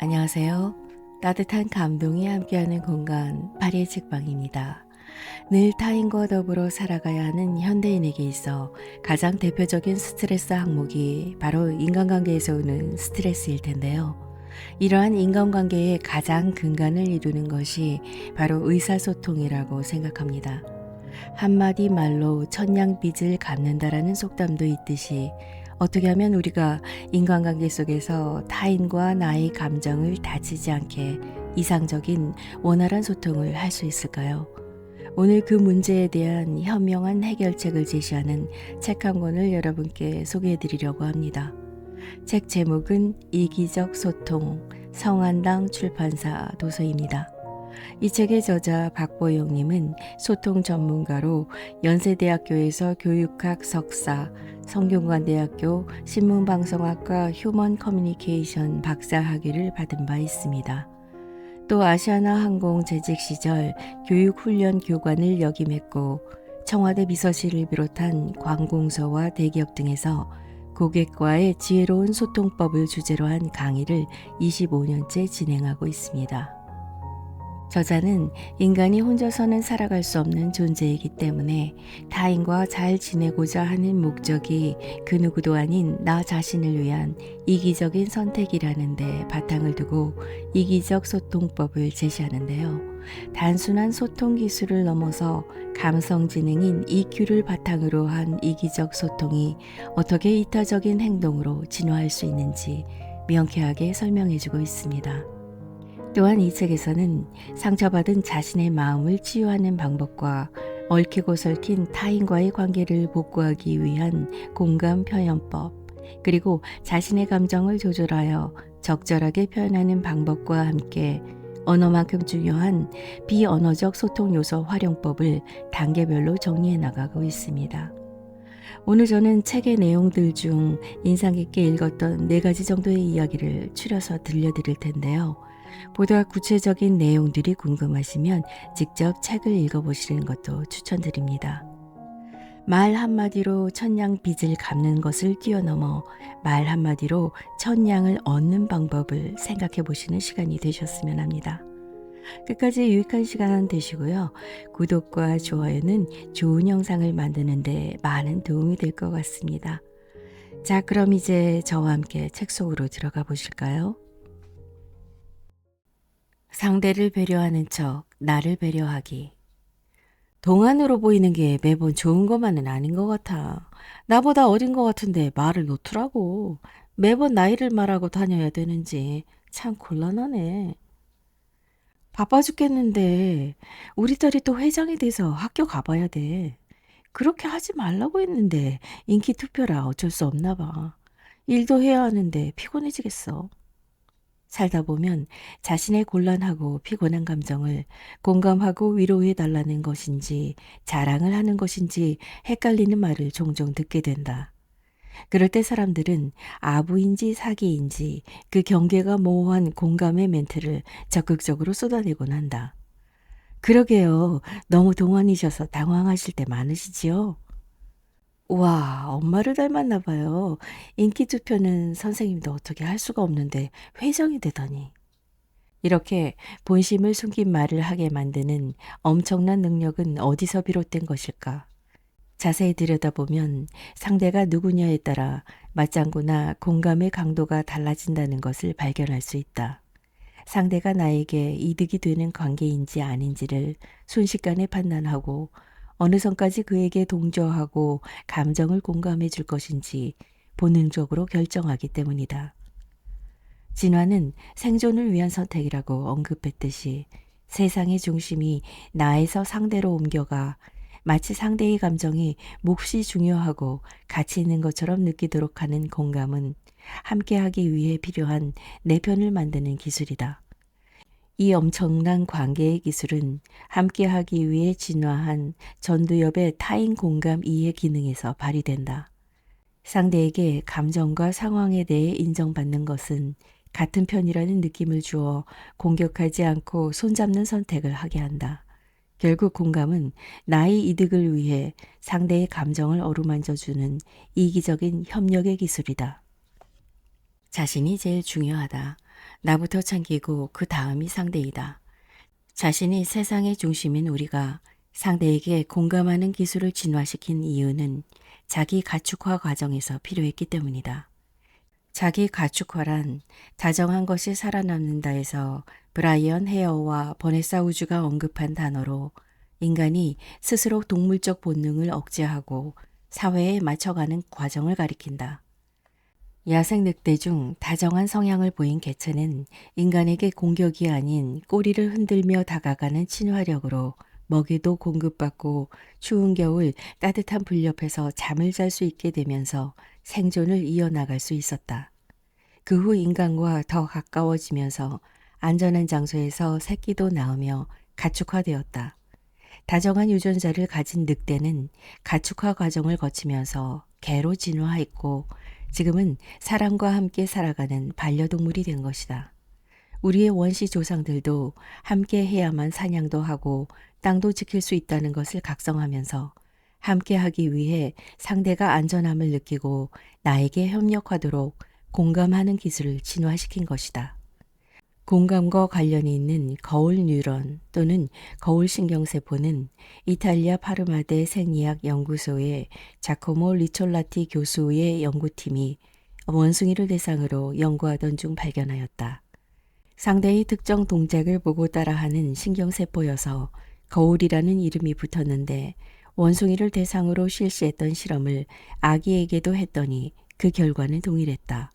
안녕하세요. 따뜻한 감동이 함께하는 공간 파리의 책방입니다. 늘 타인과 더불어 살아가야 하는 현대인에게 있어 가장 대표적인 스트레스 항목이 바로 인간관계에서 오는 스트레스일 텐데요. 이러한 인간관계의 가장 근간을 이루는 것이 바로 의사소통이라고 생각합니다. 한마디 말로 천냥빚을 갚는다라는 속담도 있듯이 어떻게 하면 우리가 인간관계 속에서 타인과 나의 감정을 다치지 않게 이상적인 원활한 소통을 할 수 있을까요? 오늘 그 문제에 대한 현명한 해결책을 제시하는 책 한 권을 여러분께 소개해 드리려고 합니다. 책 제목은 이기적 소통, 성한당 출판사 도서입니다. 이 책의 저자 박보영님은 소통 전문가로 연세대학교에서 교육학 석사, 성균관대학교 신문방송학과 휴먼 커뮤니케이션 박사 학위를 받은 바 있습니다. 또 아시아나항공 재직 시절 교육훈련 교관을 역임했고 청와대 비서실을 비롯한 관공서와 대기업 등에서 고객과의 지혜로운 소통법을 주제로 한 강의를 25년째 진행하고 있습니다. 저자는 인간이 혼자서는 살아갈 수 없는 존재이기 때문에 타인과 잘 지내고자 하는 목적이 그 누구도 아닌 나 자신을 위한 이기적인 선택이라는 데 바탕을 두고 이기적 소통법을 제시하는데요. 단순한 소통 기술을 넘어서 감성 지능인 EQ를 바탕으로 한 이기적 소통이 어떻게 이타적인 행동으로 진화할 수 있는지 명쾌하게 설명해주고 있습니다. 또한 이 책에서는 상처받은 자신의 마음을 치유하는 방법과 얽히고 설킨 타인과의 관계를 복구하기 위한 공감 표현법, 그리고 자신의 감정을 조절하여 적절하게 표현하는 방법과 함께 언어만큼 중요한 비언어적 소통 요소 활용법을 단계별로 정리해 나가고 있습니다. 오늘 저는 책의 내용들 중 인상 깊게 읽었던 4가지 정도의 이야기를 추려서 들려드릴 텐데요. 보다 구체적인 내용들이 궁금하시면 직접 책을 읽어보시는 것도 추천드립니다. 말 한마디로 천냥 빚을 갚는 것을 뛰어넘어 말 한마디로 천냥을 얻는 방법을 생각해 보시는 시간이 되셨으면 합니다. 끝까지 유익한 시간 되시고요. 구독과 좋아요는 좋은 영상을 만드는 데 많은 도움이 될 것 같습니다. 자, 그럼 이제 저와 함께 책 속으로 들어가 보실까요? 상대를 배려하는 척 나를 배려하기. 동안으로 보이는 게 매번 좋은 것만은 아닌 것 같아. 나보다 어린 것 같은데 말을 놓더라고. 매번 나이를 말하고 다녀야 되는지 참 곤란하네. 바빠 죽겠는데 우리 딸이 또 회장이 돼서 학교 가봐야 돼. 그렇게 하지 말라고 했는데 인기 투표라 어쩔 수 없나 봐. 일도 해야 하는데 피곤해지겠어. 살다 보면 자신의 곤란하고 피곤한 감정을 공감하고 위로해 달라는 것인지 자랑을 하는 것인지 헷갈리는 말을 종종 듣게 된다. 그럴 때 사람들은 아부인지 사기인지 그 경계가 모호한 공감의 멘트를 적극적으로 쏟아내곤 한다. 그러게요. 너무 동안이셔서 당황하실 때 많으시지요? 와, 엄마를 닮았나 봐요. 인기 투표는 선생님도 어떻게 할 수가 없는데 회장이 되다니. 이렇게 본심을 숨긴 말을 하게 만드는 엄청난 능력은 어디서 비롯된 것일까? 자세히 들여다보면 상대가 누구냐에 따라 맞장구나 공감의 강도가 달라진다는 것을 발견할 수 있다. 상대가 나에게 이득이 되는 관계인지 아닌지를 순식간에 판단하고 어느 선까지 그에게 동조하고 감정을 공감해 줄 것인지 본능적으로 결정하기 때문이다. 진화는 생존을 위한 선택이라고 언급했듯이 세상의 중심이 나에서 상대로 옮겨가 마치 상대의 감정이 몹시 중요하고 가치 있는 것처럼 느끼도록 하는 공감은 함께하기 위해 필요한 내 편을 만드는 기술이다. 이 엄청난 관계의 기술은 함께하기 위해 진화한 전두엽의 타인 공감 이해 기능에서 발휘된다. 상대에게 감정과 상황에 대해 인정받는 것은 같은 편이라는 느낌을 주어 공격하지 않고 손잡는 선택을 하게 한다. 결국 공감은 나의 이득을 위해 상대의 감정을 어루만져주는 이기적인 협력의 기술이다. 자신이 제일 중요하다. 나부터 챙기고 그 다음이 상대이다. 자신이 세상의 중심인 우리가 상대에게 공감하는 기술을 진화시킨 이유는 자기 가축화 과정에서 필요했기 때문이다. 자기 가축화란 다정한 것이 살아남는다에서 브라이언 헤어와 버네사 우주가 언급한 단어로 인간이 스스로 동물적 본능을 억제하고 사회에 맞춰가는 과정을 가리킨다. 야생 늑대 중 다정한 성향을 보인 개체는 인간에게 공격이 아닌 꼬리를 흔들며 다가가는 친화력으로 먹이도 공급받고 추운 겨울 따뜻한 불 옆에서 잠을 잘 수 있게 되면서 생존을 이어나갈 수 있었다. 그 후 인간과 더 가까워지면서 안전한 장소에서 새끼도 낳으며 가축화되었다. 다정한 유전자를 가진 늑대는 가축화 과정을 거치면서 개로 진화했고 지금은 사람과 함께 살아가는 반려동물이 된 것이다. 우리의 원시 조상들도 함께 해야만 사냥도 하고 땅도 지킬 수 있다는 것을 각성하면서 함께 하기 위해 상대가 안전함을 느끼고 나에게 협력하도록 공감하는 기술을 진화시킨 것이다. 공감과 관련이 있는 거울 뉴런 또는 거울 신경세포는 이탈리아 파르마대 생리학 연구소의 자코모 리촐라티 교수의 연구팀이 원숭이를 대상으로 연구하던 중 발견하였다. 상대의 특정 동작을 보고 따라하는 신경세포여서 거울이라는 이름이 붙었는데 원숭이를 대상으로 실시했던 실험을 아기에게도 했더니 그 결과는 동일했다.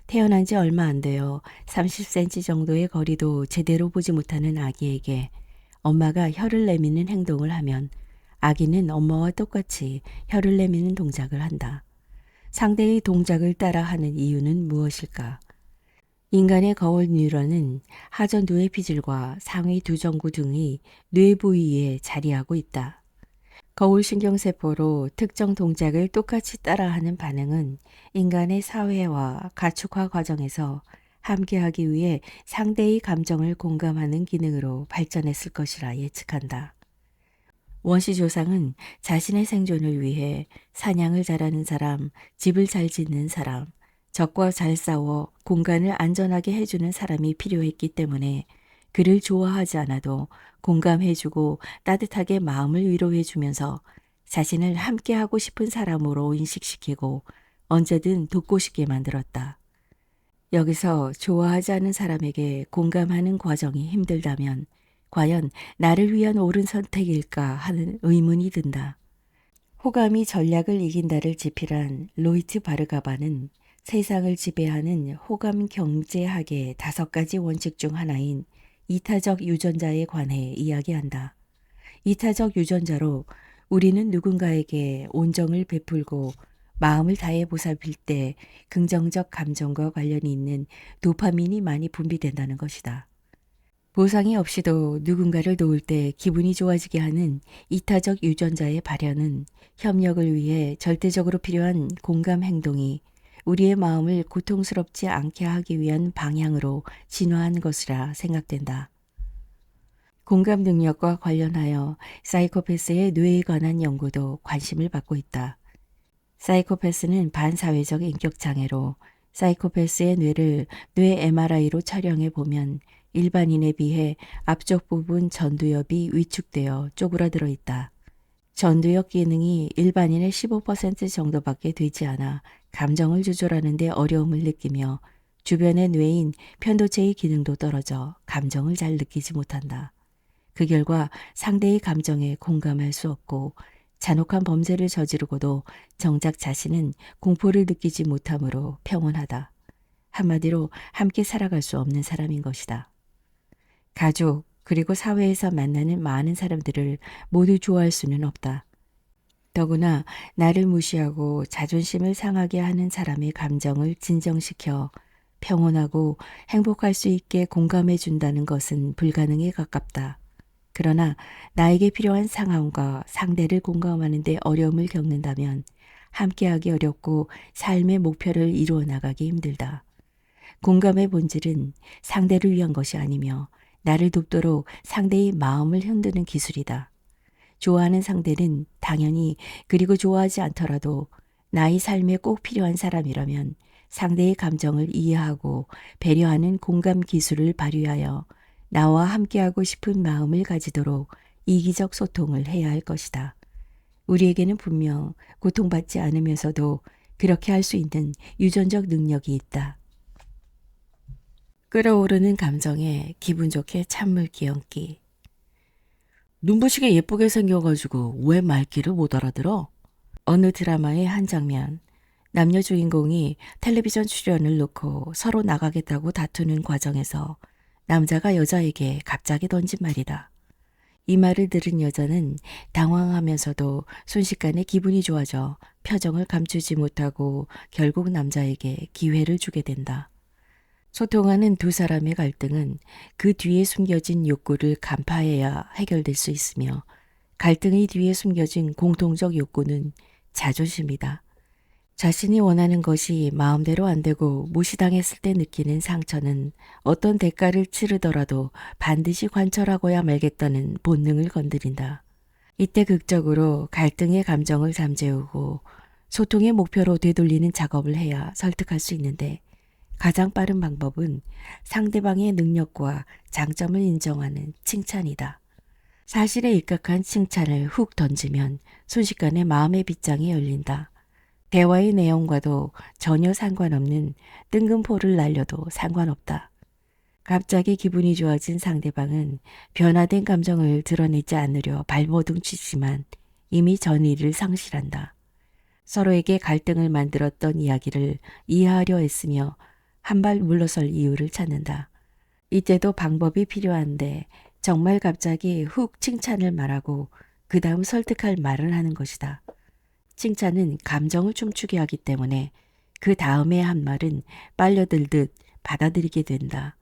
태어난 지 얼마 안 되어 30cm 정도의 거리도 제대로 보지 못하는 아기에게 엄마가 혀를 내미는 행동을 하면 아기는 엄마와 똑같이 혀를 내미는 동작을 한다. 상대의 동작을 따라하는 이유는 무엇일까? 인간의 거울 뉴런은 하전 뇌 피질과 상위 두정구 등이 뇌 부위에 자리하고 있다. 거울 신경세포로 특정 동작을 똑같이 따라하는 반응은 인간의 사회와 가축화 과정에서 함께하기 위해 상대의 감정을 공감하는 기능으로 발전했을 것이라 예측한다. 원시 조상은 자신의 생존을 위해 사냥을 잘하는 사람, 집을 잘 짓는 사람, 적과 잘 싸워 공간을 안전하게 해주는 사람이 필요했기 때문에 그를 좋아하지 않아도 공감해주고 따뜻하게 마음을 위로해주면서 자신을 함께하고 싶은 사람으로 인식시키고 언제든 돕고 싶게 만들었다. 여기서 좋아하지 않은 사람에게 공감하는 과정이 힘들다면 과연 나를 위한 옳은 선택일까 하는 의문이 든다. 호감이 전략을 이긴다를 지필한 로이트 바르가바는 세상을 지배하는 호감 경제학의 5가지 원칙 중 하나인 이타적 유전자에 관해 이야기한다. 이타적 유전자로 우리는 누군가에게 온정을 베풀고 마음을 다해 보살필 때 긍정적 감정과 관련이 있는 도파민이 많이 분비된다는 것이다. 보상이 없이도 누군가를 도울 때 기분이 좋아지게 하는 이타적 유전자의 발현은 협력을 위해 절대적으로 필요한 공감 행동이 우리의 마음을 고통스럽지 않게 하기 위한 방향으로 진화한 것이라 생각된다. 공감 능력과 관련하여 사이코패스의 뇌에 관한 연구도 관심을 받고 있다. 사이코패스는 반사회적 인격장애로 사이코패스의 뇌를 뇌 MRI로 촬영해 보면 일반인에 비해 앞쪽 부분 전두엽이 위축되어 쪼그라들어 있다. 전두엽 기능이 일반인의 15% 정도밖에 되지 않아 감정을 조절하는 데 어려움을 느끼며 주변의 뇌인 편도체의 기능도 떨어져 감정을 잘 느끼지 못한다. 그 결과 상대의 감정에 공감할 수 없고 잔혹한 범죄를 저지르고도 정작 자신은 공포를 느끼지 못하므로 평온하다. 한마디로 함께 살아갈 수 없는 사람인 것이다. 가족 그리고 사회에서 만나는 많은 사람들을 모두 좋아할 수는 없다. 더구나 나를 무시하고 자존심을 상하게 하는 사람의 감정을 진정시켜 평온하고 행복할 수 있게 공감해 준다는 것은 불가능에 가깝다. 그러나 나에게 필요한 상황과 상대를 공감하는 데 어려움을 겪는다면 함께하기 어렵고 삶의 목표를 이루어 나가기 힘들다. 공감의 본질은 상대를 위한 것이 아니며 나를 돕도록 상대의 마음을 흔드는 기술이다. 좋아하는 상대는 당연히 그리고 좋아하지 않더라도 나의 삶에 꼭 필요한 사람이라면 상대의 감정을 이해하고 배려하는 공감 기술을 발휘하여 나와 함께하고 싶은 마음을 가지도록 이기적 소통을 해야 할 것이다. 우리에게는 분명 고통받지 않으면서도 그렇게 할 수 있는 유전적 능력이 있다. 끓어오르는 감정에 기분 좋게 찬물 끼얹기. 눈부시게 예쁘게 생겨가지고 왜 말귀를 못 알아들어? 어느 드라마의 한 장면, 남녀 주인공이 텔레비전 출연을 놓고 서로 나가겠다고 다투는 과정에서 남자가 여자에게 갑자기 던진 말이다. 이 말을 들은 여자는 당황하면서도 순식간에 기분이 좋아져 표정을 감추지 못하고 결국 남자에게 기회를 주게 된다. 소통하는 두 사람의 갈등은 그 뒤에 숨겨진 욕구를 간파해야 해결될 수 있으며 갈등의 뒤에 숨겨진 공통적 욕구는 자존심이다. 자신이 원하는 것이 마음대로 안 되고 무시당했을 때 느끼는 상처는 어떤 대가를 치르더라도 반드시 관철하고야 말겠다는 본능을 건드린다. 이때 극적으로 갈등의 감정을 잠재우고 소통의 목표로 되돌리는 작업을 해야 설득할 수 있는데 가장 빠른 방법은 상대방의 능력과 장점을 인정하는 칭찬이다. 사실에 입각한 칭찬을 훅 던지면 순식간에 마음의 빗장이 열린다. 대화의 내용과도 전혀 상관없는 뜬금포를 날려도 상관없다. 갑자기 기분이 좋아진 상대방은 변화된 감정을 드러내지 않으려 발버둥 치지만 이미 전의를 상실한다. 서로에게 갈등을 만들었던 이야기를 이해하려 했으며 한 발 물러설 이유를 찾는다. 이때도 방법이 필요한데 정말 갑자기 훅 칭찬을 말하고 그 다음 설득할 말을 하는 것이다. 칭찬은 감정을 춤추게 하기 때문에 그 다음에 한 말은 빨려들듯 받아들이게 된다.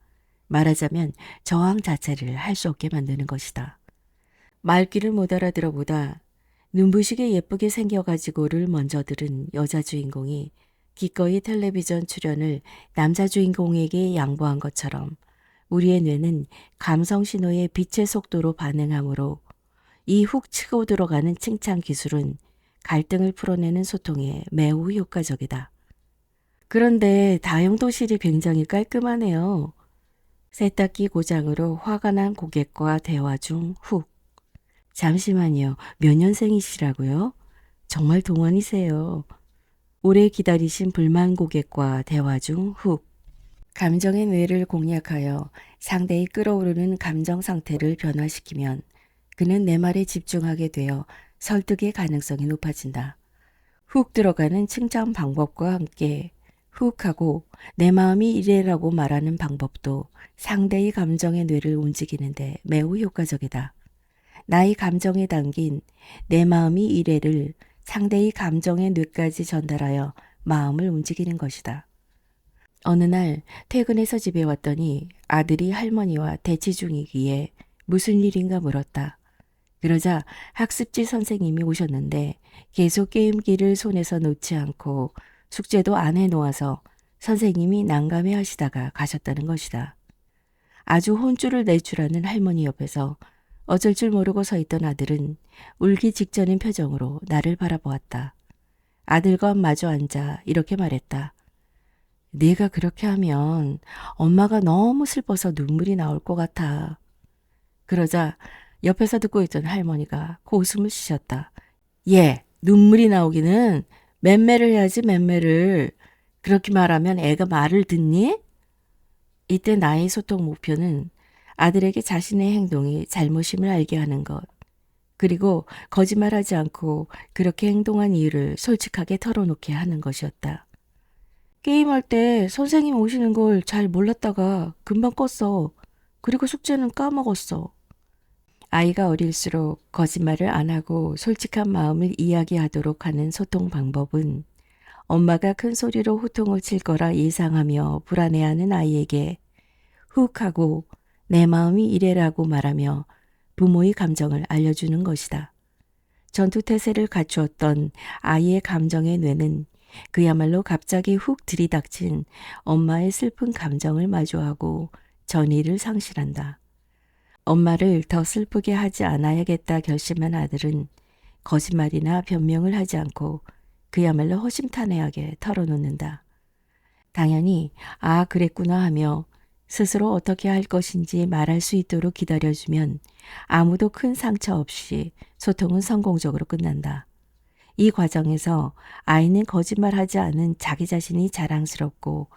말하자면 저항 자체를 할 수 없게 만드는 것이다. 말귀를 못 알아들어 보다 눈부시게 예쁘게 생겨가지고를 먼저 들은 여자 주인공이 기꺼이 텔레비전 출연을 남자 주인공에게 양보한 것처럼 우리의 뇌는 감성 신호에 빛의 속도로 반응하므로 이 훅 치고 들어가는 칭찬 기술은 갈등을 풀어내는 소통에 매우 효과적이다. 그런데 다용도실이 굉장히 깔끔하네요. 세탁기 고장으로 화가 난 고객과 대화 중 훅. 잠시만요. 몇 년생이시라고요? 정말 동안이세요. 오래 기다리신 불만 고객과 대화 중 훅. 감정의 뇌를 공략하여 상대의 끓어오르는 감정 상태를 변화시키면 그는 내 말에 집중하게 되어 설득의 가능성이 높아진다. 훅 들어가는 칭찬 방법과 함께 훅 하고 내 마음이 이래라고 말하는 방법도 상대의 감정의 뇌를 움직이는데 매우 효과적이다. 나의 감정에 담긴 내 마음이 이래를 상대의 감정의 뇌까지 전달하여 마음을 움직이는 것이다. 어느 날 퇴근해서 집에 왔더니 아들이 할머니와 대치 중이기에 무슨 일인가 물었다. 그러자 학습지 선생님이 오셨는데 계속 게임기를 손에서 놓지 않고 숙제도 안 해놓아서 선생님이 난감해 하시다가 가셨다는 것이다. 아주 혼쭐을 낼 줄 아는 할머니 옆에서 어쩔 줄 모르고 서 있던 아들은 울기 직전인 표정으로 나를 바라보았다. 아들과 마주 앉아 이렇게 말했다. 네가 그렇게 하면 엄마가 너무 슬퍼서 눈물이 나올 것 같아. 그러자 옆에서 듣고 있던 할머니가 고웃음을 치셨다. 얘, 눈물이 나오기는 맴매를 해야지 맴매를. 그렇게 말하면 애가 말을 듣니? 이때 나의 소통 목표는 아들에게 자신의 행동이 잘못임을 알게 하는 것. 그리고 거짓말하지 않고 그렇게 행동한 이유를 솔직하게 털어놓게 하는 것이었다. 게임할 때 선생님 오시는 걸 잘 몰랐다가 금방 껐어. 그리고 숙제는 까먹었어. 아이가 어릴수록 거짓말을 안 하고 솔직한 마음을 이야기하도록 하는 소통 방법은 엄마가 큰 소리로 호통을 칠 거라 예상하며 불안해하는 아이에게 훅 하고 내 마음이 이래라고 말하며 부모의 감정을 알려주는 것이다. 전투태세를 갖추었던 아이의 감정의 뇌는 그야말로 갑자기 훅 들이닥친 엄마의 슬픈 감정을 마주하고 전의를 상실한다. 엄마를 더 슬프게 하지 않아야겠다 결심한 아들은 거짓말이나 변명을 하지 않고 그야말로 허심탄회하게 털어놓는다. 당연히 아 그랬구나 하며 스스로 어떻게 할 것인지 말할 수 있도록 기다려주면 아무도 큰 상처 없이 소통은 성공적으로 끝난다. 이 과정에서 아이는 거짓말하지 않은 자기 자신이 자랑스럽고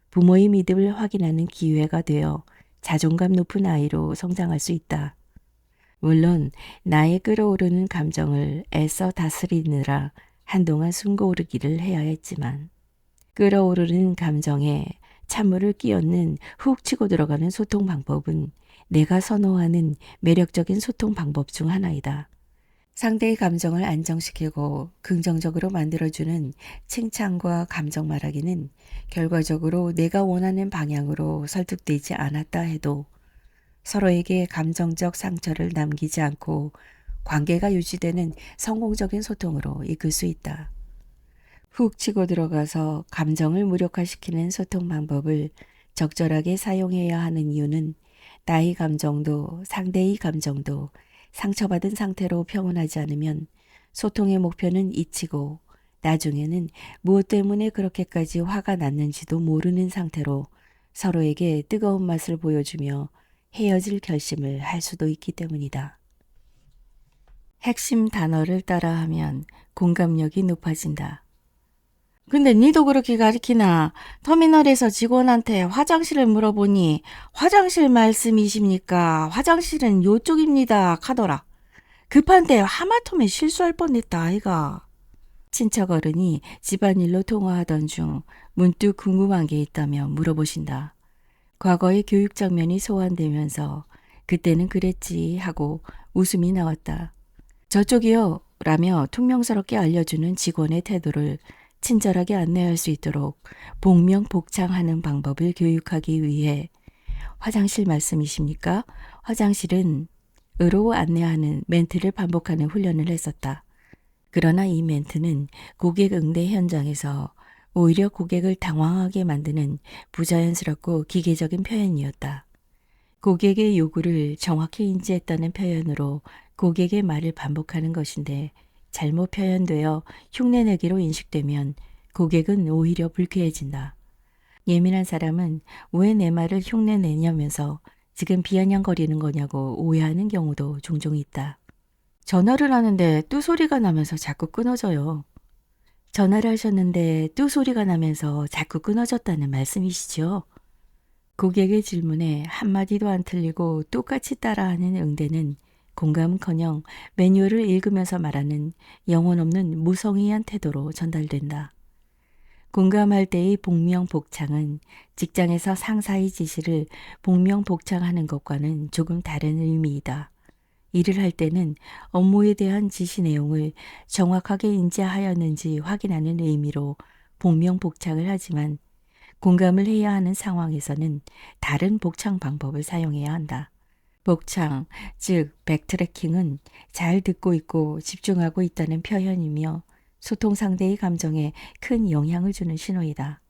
부모의 믿음을 확인하는 기회가 되어 자존감 높은 아이로 성장할 수 있다. 물론 나의 끌어오르는 감정을 애써 다스리느라 한동안 숨고르기를 해야 했지만 끌어오르는 감정에 찬물을 끼얹는 훅 치고 들어가는 소통 방법은 내가 선호하는 매력적인 소통 방법 중 하나이다. 상대의 감정을 안정시키고 긍정적으로 만들어주는 칭찬과 감정 말하기는 결과적으로 내가 원하는 방향으로 설득되지 않았다 해도 서로에게 감정적 상처를 남기지 않고 관계가 유지되는 성공적인 소통으로 이끌 수 있다. 훅 치고 들어가서 감정을 무력화시키는 소통 방법을 적절하게 사용해야 하는 이유는 나의 감정도 상대의 감정도 상처받은 상태로 평온하지 않으면 소통의 목표는 잊히고 나중에는 무엇 때문에 그렇게까지 화가 났는지도 모르는 상태로 서로에게 뜨거운 맛을 보여주며 헤어질 결심을 할 수도 있기 때문이다. 핵심 단어를 따라하면 공감력이 높아진다. 근데 니도 그렇게 가르치나? 터미널에서 직원한테 화장실을 물어보니 화장실 말씀이십니까? 화장실은 요쪽입니다. 하더라. 급한데 하마터면 실수할 뻔했다 아이가. 친척 어른이 집안일로 통화하던 중 문득 궁금한 게 있다며 물어보신다. 과거의 교육 장면이 소환되면서 그때는 그랬지 하고 웃음이 나왔다. 저쪽이요 라며 퉁명스럽게 알려주는 직원의 태도를 친절하게 안내할 수 있도록 복명복창하는 방법을 교육하기 위해 화장실 말씀이십니까? 화장실은 으로 안내하는 멘트를 반복하는 훈련을 했었다. 그러나 이 멘트는 고객 응대 현장에서 오히려 고객을 당황하게 만드는 부자연스럽고 기계적인 표현이었다. 고객의 요구를 정확히 인지했다는 표현으로 고객의 말을 반복하는 것인데 잘못 표현되어 흉내내기로 인식되면 고객은 오히려 불쾌해진다. 예민한 사람은 왜 내 말을 흉내내냐면서 지금 비아냥거리는 거냐고 오해하는 경우도 종종 있다. 전화를 하는데 뚜 소리가 나면서 자꾸 끊어져요. 전화를 하셨는데 뚜 소리가 나면서 자꾸 끊어졌다는 말씀이시죠? 고객의 질문에 한마디도 안 틀리고 똑같이 따라하는 응대는 공감은커녕 매뉴얼을 읽으면서 말하는 영혼 없는 무성의한 태도로 전달된다. 공감할 때의 복명복창은 직장에서 상사의 지시를 복명복창하는 것과는 조금 다른 의미이다. 일을 할 때는 업무에 대한 지시 내용을 정확하게 인지하였는지 확인하는 의미로 복명복창을 하지만 공감을 해야 하는 상황에서는 다른 복창 방법을 사용해야 한다. 복창, 즉 백트래킹은 잘 듣고 있고 집중하고 있다는 표현이며 소통 상대의 감정에 큰 영향을 주는 신호이다.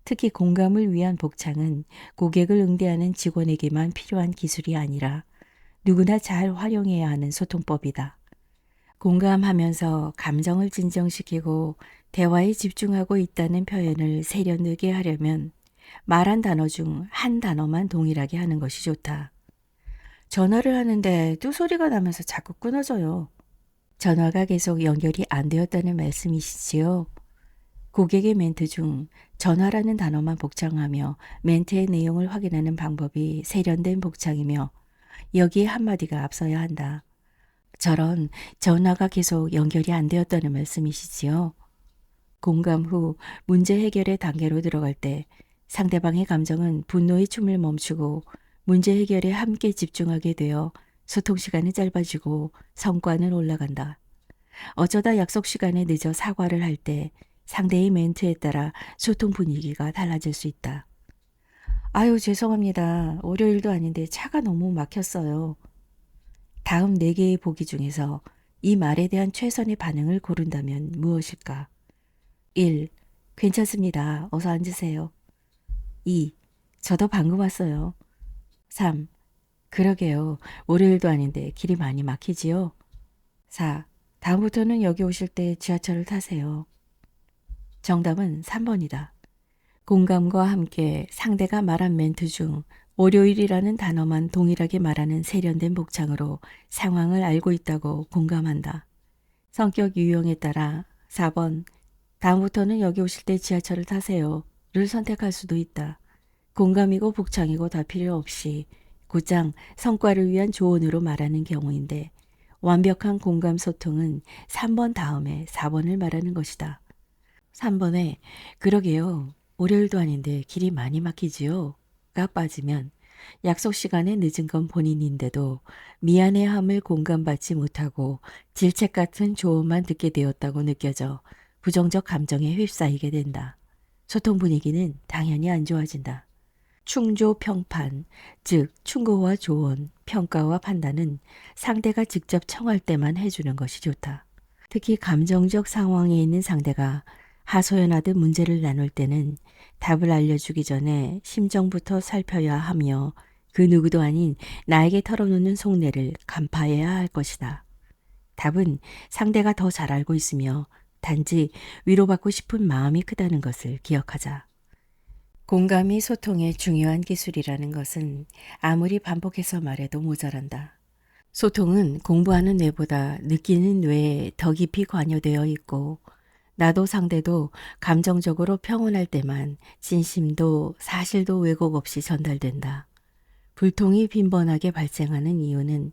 특히 공감을 위한 복창은 고객을 응대하는 직원에게만 필요한 기술이 아니라 누구나 잘 활용해야 하는 소통법이다. 공감하면서 감정을 진정시키고 대화에 집중하고 있다는 표현을 세련되게 하려면 말한 단어 중 한 단어만 동일하게 하는 것이 좋다. 전화를 하는데 뚜 소리가 나면서 자꾸 끊어져요. 전화가 계속 연결이 안 되었다는 말씀이시지요? 고객의 멘트 중 전화라는 단어만 복창하며 멘트의 내용을 확인하는 방법이 세련된 복창이며 여기에 한마디가 앞서야 한다. 저런 전화가 계속 연결이 안 되었다는 말씀이시지요? 공감 후 문제 해결의 단계로 들어갈 때 상대방의 감정은 분노의 춤을 멈추고 문제 해결에 함께 집중하게 되어 소통 시간이 짧아지고 성과는 올라간다. 어쩌다 약속 시간에 늦어 사과를 할 때 상대의 멘트에 따라 소통 분위기가 달라질 수 있다. 아유 죄송합니다. 월요일도 아닌데 차가 너무 막혔어요. 다음 4개의 보기 중에서 이 말에 대한 최선의 반응을 고른다면 무엇일까? 1. 괜찮습니다. 어서 앉으세요. 2. 저도 방금 왔어요. 3. 그러게요. 월요일도 아닌데 길이 많이 막히지요? 4. 다음부터는 여기 오실 때 지하철을 타세요. 정답은 3번이다. 공감과 함께 상대가 말한 멘트 중 월요일이라는 단어만 동일하게 말하는 세련된 복창으로 상황을 알고 있다고 공감한다. 성격 유형에 따라 4번 다음부터는 여기 오실 때 지하철을 타세요를 선택할 수도 있다. 공감이고 복창이고 다 필요 없이 곧장 성과를 위한 조언으로 말하는 경우인데 완벽한 공감 소통은 3번 다음에 4번을 말하는 것이다. 3번에 그러게요. 월요일도 아닌데 길이 많이 막히지요? 가 빠지면 약속 시간에 늦은 건 본인인데도 미안해함을 공감받지 못하고 질책 같은 조언만 듣게 되었다고 느껴져 부정적 감정에 휩싸이게 된다. 소통 분위기는 당연히 안 좋아진다. 충조평판, 즉 충고와 조언, 평가와 판단은 상대가 직접 청할 때만 해주는 것이 좋다. 특히 감정적 상황에 있는 상대가 하소연하듯 문제를 나눌 때는 답을 알려주기 전에 심정부터 살펴야 하며 그 누구도 아닌 나에게 털어놓는 속내를 간파해야 할 것이다. 답은 상대가 더 잘 알고 있으며 단지 위로받고 싶은 마음이 크다는 것을 기억하자. 공감이 소통의 중요한 기술이라는 것은 아무리 반복해서 말해도 모자란다. 소통은 공부하는 뇌보다 느끼는 뇌에 더 깊이 관여되어 있고 나도 상대도 감정적으로 평온할 때만 진심도 사실도 왜곡 없이 전달된다. 불통이 빈번하게 발생하는 이유는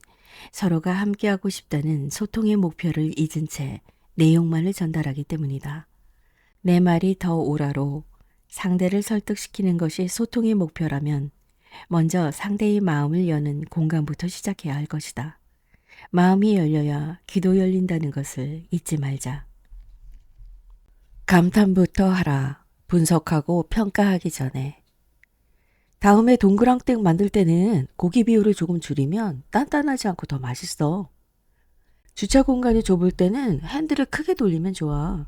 서로가 함께하고 싶다는 소통의 목표를 잊은 채 내용만을 전달하기 때문이다. 내 말이 더 옳아로 상대를 설득시키는 것이 소통의 목표라면 먼저 상대의 마음을 여는 공감부터 시작해야 할 것이다. 마음이 열려야 귀도 열린다는 것을 잊지 말자. 감탄부터 하라. 분석하고 평가하기 전에. 다음에 동그랑땡 만들 때는 고기 비율을 조금 줄이면 단단하지 않고 더 맛있어. 주차 공간이 좁을 때는 핸들을 크게 돌리면 좋아.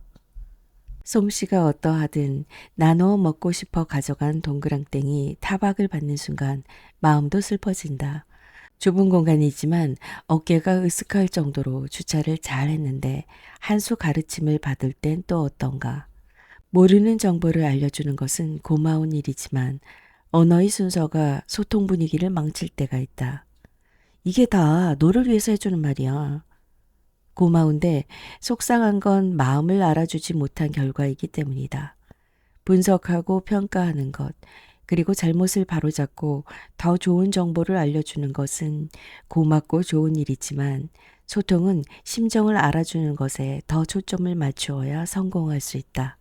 솜씨가 어떠하든 나눠 먹고 싶어 가져간 동그랑땡이 타박을 받는 순간 마음도 슬퍼진다. 좁은 공간이지만 어깨가 으쓱할 정도로 주차를 잘 했는데 한 수 가르침을 받을 땐 또 어떤가. 모르는 정보를 알려주는 것은 고마운 일이지만 언어의 순서가 소통 분위기를 망칠 때가 있다. 이게 다 너를 위해서 해주는 말이야. 고마운데 속상한 건 마음을 알아주지 못한 결과이기 때문이다. 분석하고 평가하는 것, 그리고 잘못을 바로잡고 더 좋은 정보를 알려주는 것은 고맙고 좋은 일이지만 소통은 심정을 알아주는 것에 더 초점을 맞추어야 성공할 수 있다.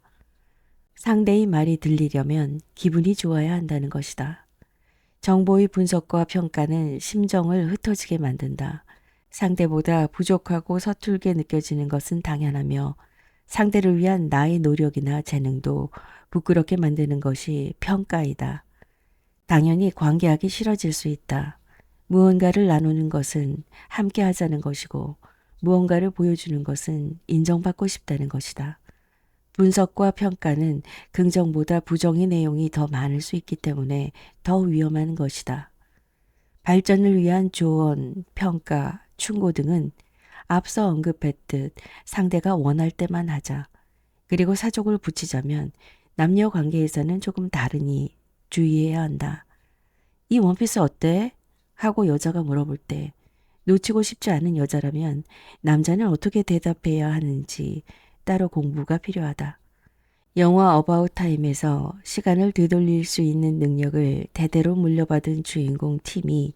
상대의 말이 들리려면 기분이 좋아야 한다는 것이다. 정보의 분석과 평가는 심정을 흩어지게 만든다. 상대보다 부족하고 서툴게 느껴지는 것은 당연하며 상대를 위한 나의 노력이나 재능도 부끄럽게 만드는 것이 평가이다. 당연히 관계하기 싫어질 수 있다. 무언가를 나누는 것은 함께 하자는 것이고 무언가를 보여주는 것은 인정받고 싶다는 것이다. 분석과 평가는 긍정보다 부정의 내용이 더 많을 수 있기 때문에 더 위험한 것이다. 발전을 위한 조언, 평가, 충고 등은 앞서 언급했듯 상대가 원할 때만 하자. 그리고 사족을 붙이자면 남녀 관계에서는 조금 다르니 주의해야 한다. 이 원피스 어때? 하고 여자가 물어볼 때 놓치고 싶지 않은 여자라면 남자는 어떻게 대답해야 하는지 따로 공부가 필요하다. 영화 어바웃 타임에서 시간을 되돌릴 수 있는 능력을 대대로 물려받은 주인공 팀이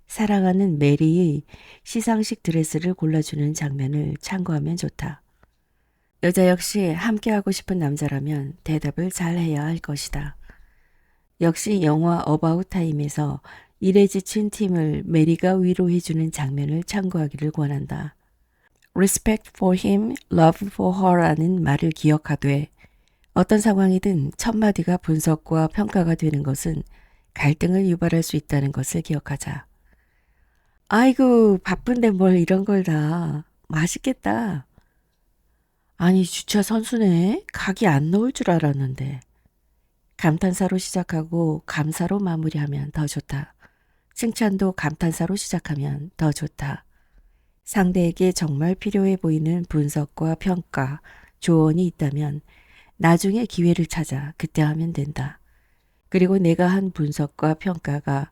사랑하는 메리의 시상식 드레스를 골라주는 장면을 참고하면 좋다. 여자 역시 함께하고 싶은 남자라면 대답을 잘 해야 할 것이다. 역시 영화 어바웃 타임에서 일에 지친 팀을 메리가 위로해주는 장면을 참고하기를 권한다. Respect for him, love for her라는 말을 기억하되 어떤 상황이든 첫 마디가 분석과 평가가 되는 것은 갈등을 유발할 수 있다는 것을 기억하자. 아이고 바쁜데 뭘 이런 걸 다. 맛있겠다. 아니 주차 선수네. 각이 안 나올 줄 알았는데. 감탄사로 시작하고 감사로 마무리하면 더 좋다. 칭찬도 감탄사로 시작하면 더 좋다. 상대에게 정말 필요해 보이는 분석과 평가, 조언이 있다면 나중에 기회를 찾아 그때 하면 된다. 그리고 내가 한 분석과 평가가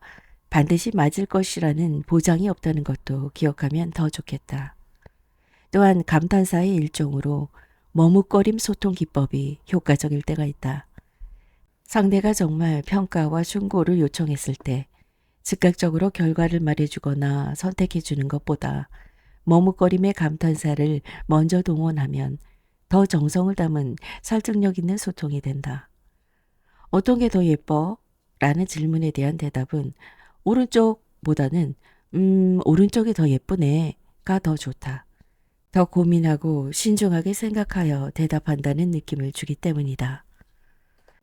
반드시 맞을 것이라는 보장이 없다는 것도 기억하면 더 좋겠다. 또한 감탄사의 일종으로 머뭇거림 소통 기법이 효과적일 때가 있다. 상대가 정말 평가와 충고를 요청했을 때 즉각적으로 결과를 말해주거나 선택해주는 것보다 머뭇거림의 감탄사를 먼저 동원하면 더 정성을 담은 설득력 있는 소통이 된다. 어떤 게 더 예뻐? 라는 질문에 대한 대답은 오른쪽보다는 오른쪽이 더 예쁘네가 더 좋다. 더 고민하고 신중하게 생각하여 대답한다는 느낌을 주기 때문이다.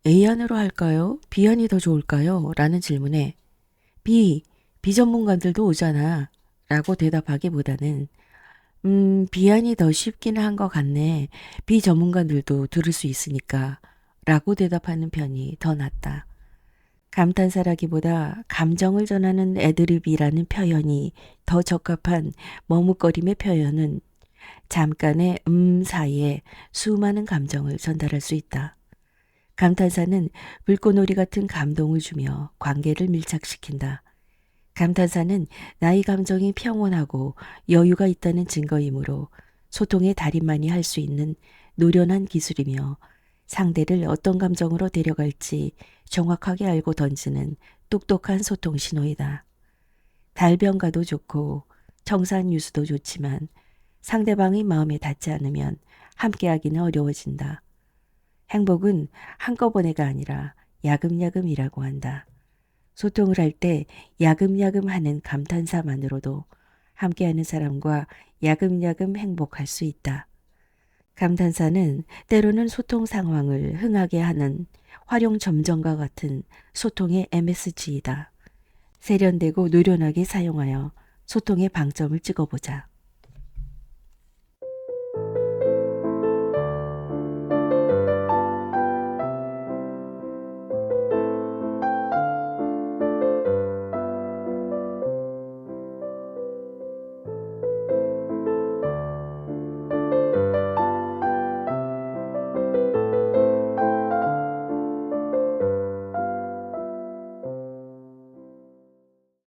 A안으로 할까요? B안이 더 좋을까요? 라는 질문에 비전문가들도 오잖아 라고 대답하기보다는 B안이 더 쉽긴 한 것 같네. 비전문가들도 들을 수 있으니까 라고 대답하는 편이 더 낫다. 감탄사라기보다 감정을 전하는 애드립이라는 표현이 더 적합한 머뭇거림의 표현은 잠깐의 사이에 수많은 감정을 전달할 수 있다. 감탄사는 불꽃놀이 같은 감동을 주며 관계를 밀착시킨다. 감탄사는 나의 감정이 평온하고 여유가 있다는 증거이므로 소통의 달인만이 할 수 있는 노련한 기술이며 상대를 어떤 감정으로 데려갈지 정확하게 알고 던지는 똑똑한 소통 신호이다. 달변가도 좋고 청산유수도 좋지만 상대방이 마음에 닿지 않으면 함께하기는 어려워진다. 행복은 한꺼번에가 아니라 야금야금이라고 한다. 소통을 할 때 야금야금 하는 감탄사만으로도 함께하는 사람과 야금야금 행복할 수 있다. 감탄사는 때로는 소통 상황을 흥하게 하는 활용 점정과 같은 소통의 MSG이다. 세련되고 노련하게 사용하여 소통의 방점을 찍어보자.